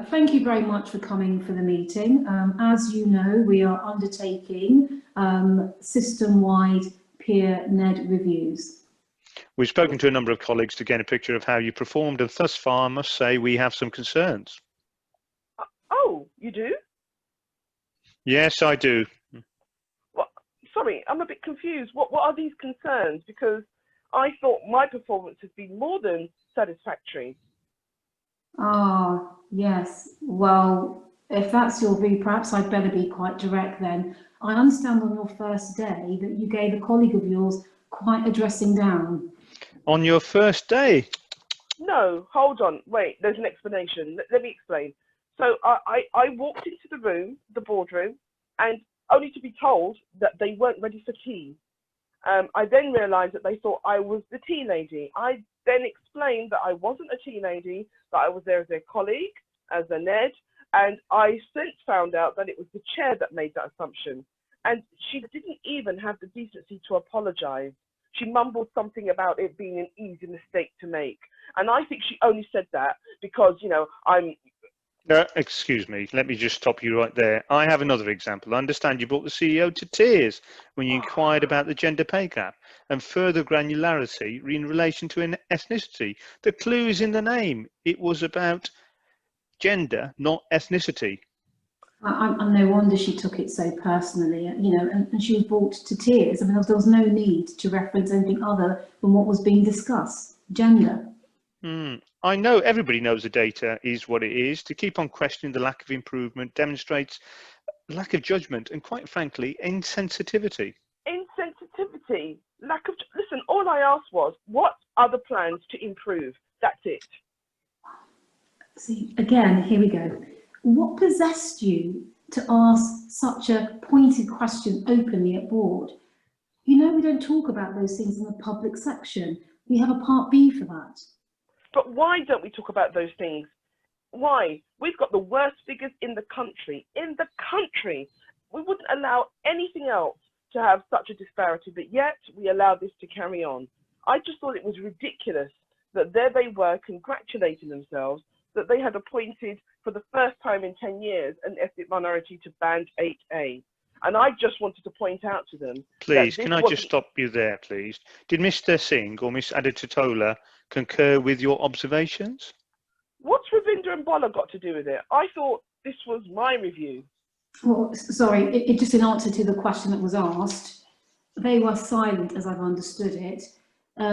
Thank you very much for coming for the meeting. As you know, we are undertaking system-wide peer NED reviews. We've spoken to a number of colleagues to get a picture of how you performed, and thus far I must say we have some concerns. Oh, you do? Yes, I do. What? Sorry, I'm a bit confused. What are these concerns? Because I thought my performance has been more than satisfactory. Ah, yes. Well, if that's your view, perhaps I'd better be quite direct then. I understand on your first day that you gave a colleague of yours quite a dressing down. On your first day? No, hold on. Wait, there's an explanation. Let me explain. So I walked into the room, the boardroom, and only to be told that they weren't ready for tea. I then realised that they thought I was the tea lady. I then explained that I wasn't a tea lady, that I was there as their colleague, as a NED, and I since found out that it was the chair that made that assumption. And she didn't even have the decency to apologise. She mumbled something about it being an easy mistake to make. And I think she only said that because, you know, Excuse me, let me just stop you right there. I have another example. I understand you brought the CEO to tears when you inquired about the gender pay gap and further granularity in relation to an ethnicity. The clue is in the name. It was about gender, not ethnicity. And no wonder she took it so personally, you know, and she was brought to tears. I mean, there was no need to reference anything other than what was being discussed, gender. I know everybody knows the data is what it is. To keep on questioning the lack of improvement demonstrates lack of judgment and, quite frankly, insensitivity. Insensitivity, lack of, listen, all I asked was, what are the plans to improve? That's it. See, again, here we go. What possessed you to ask such a pointed question openly at board? You know, we don't talk about those things in the public section. We have a part B for that. But why don't we talk about those things? Why? We've got the worst figures in the country. In the country, we wouldn't allow anything else to have such a disparity, but yet we allow this to carry on. I just thought it was ridiculous that there they were congratulating themselves that they had appointed for the first time in 10 years an ethnic minority to band 8A. And I just wanted to point out to them. Please, can I just stop you there, please? Did Mr. Singh or Miss Aditola concur with your observations? What's Ravinder and Bola got to do with it? I thought this was my review. Well, sorry, it just in answer to the question that was asked, they were silent, as I've understood it,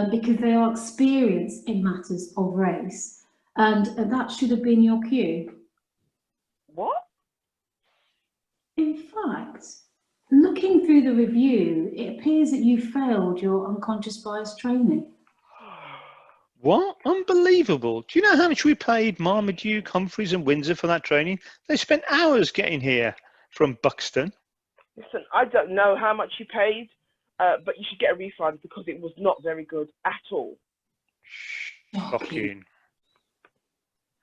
because they are experienced in matters of race, and that should have been your cue. What? In fact, looking through the review, it appears that you failed your unconscious bias training. What? Unbelievable. Do you know how much we paid Marmaduke, Humphreys and Windsor for that training? They spent hours getting here from Buxton. Listen, I don't know how much you paid, but you should get a refund because it was not very good at all. Shocking.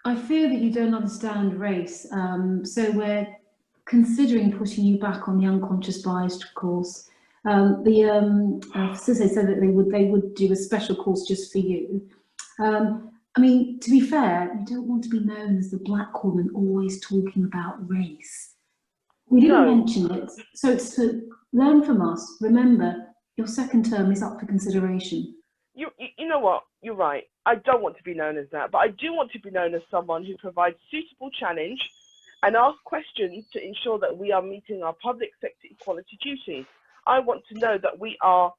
I fear that you don't understand race, so we're considering putting you back on the unconscious bias course. The facilitator said that they would do a special course just for you. I mean, to be fair, you don't want to be known as the black woman always talking about race. We didn't mention it, so it's to learn from us. Remember, your second term is up for consideration. You know what? You're right. I don't want to be known as that, but I do want to be known as someone who provides suitable challenge and asks questions to ensure that we are meeting our public sector equality duty. I want to know that we are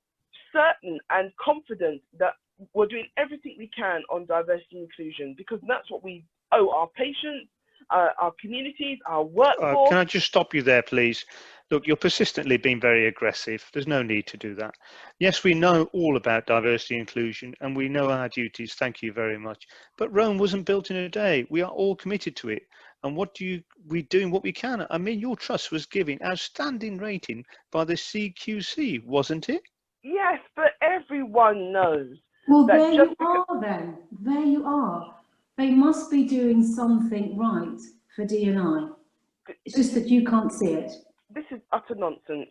certain and confident that we're doing everything we can on diversity and inclusion, because that's what we owe our patients, our communities, our workforce. Can I just stop you there, please? Look, you're persistently being very aggressive. There's no need to do that. Yes, we know all about diversity and inclusion, and we know our duties. Thank you very much. But Rome wasn't built in a day. We are all committed to it. And we're doing what we can. I mean, your trust was given outstanding rating by the CQC, wasn't it? Yes, but everyone knows. Well, there you are then. There you are. They must be doing something right for D&I. It's just that you can't see it. This is utter nonsense.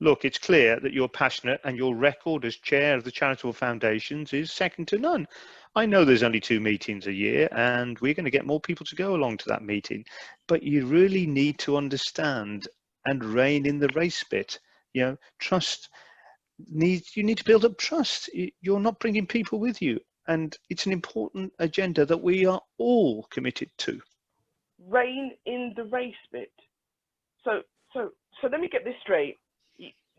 look, it's clear that you're passionate and your record as chair of the charitable foundations is second to none. I know there's only 2 meetings a year and we're going to get more people to go along to that meeting, but you really need to understand and rein in the race bit. You know, you need to build up trust. You're not bringing people with you, and it's an important agenda that we are all committed to. Rein in the race bit. So let me get this straight.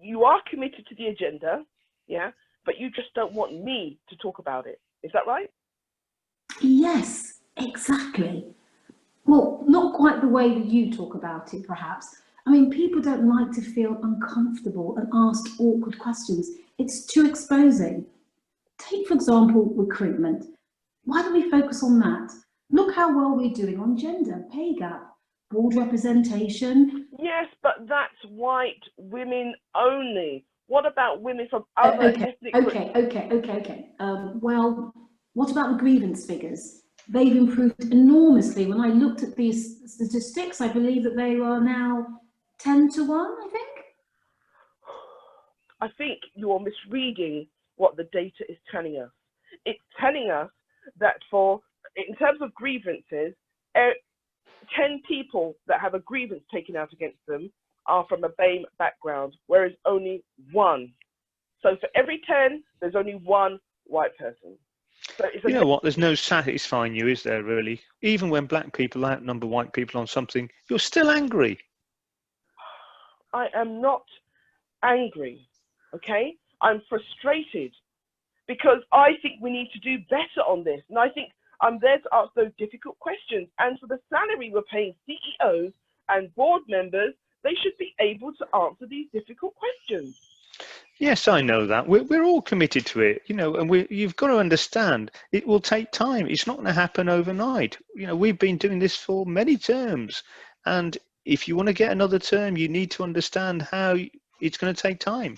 You are committed to the agenda, yeah, but you just don't want me to talk about it. Is that right? Yes, exactly. Well, not quite the way that you talk about it, perhaps. I mean, people don't like to feel uncomfortable and asked awkward questions. It's too exposing. Take, for example, recruitment. Why don't we focus on that? Look how well we're doing on gender, pay gap, board representation. Yes, but that's white women only. What about women from other ethnic groups? Okay. Well, what about the grievance figures? They've improved enormously. When I looked at these statistics, I believe that they are now 10 to 1, I think. I think you're misreading what the data is telling us. It's telling us that in terms of grievances, 10 people that have a grievance taken out against them are from a BAME background, whereas only 1. So for every 10, there's only 1 white person. So you know what? There's no satisfying you, is there, really? Even when black people outnumber white people on something, you're still angry. I am not angry, okay? I'm frustrated because I think we need to do better on this. And I think I'm there to ask those difficult questions. And for the salary we're paying CEOs and board members, they should be able to answer these difficult questions. Yes, I know that. We're all committed to it, you know, and you've got to understand it will take time. It's not going to happen overnight. You know, we've been doing this for many terms. And if you want to get another term, you need to understand how it's going to take time.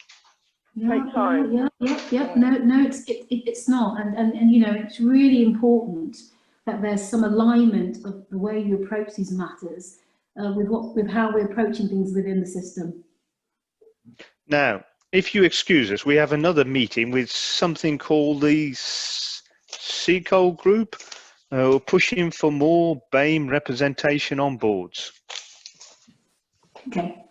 Yeah. Yeah. No, it's not. And you know, it's really important that there's some alignment of the way you approach these matters with how we're approaching things within the system. Now, if you excuse us, we have another meeting with something called the Seacole group, pushing for more BAME representation on boards. Okay.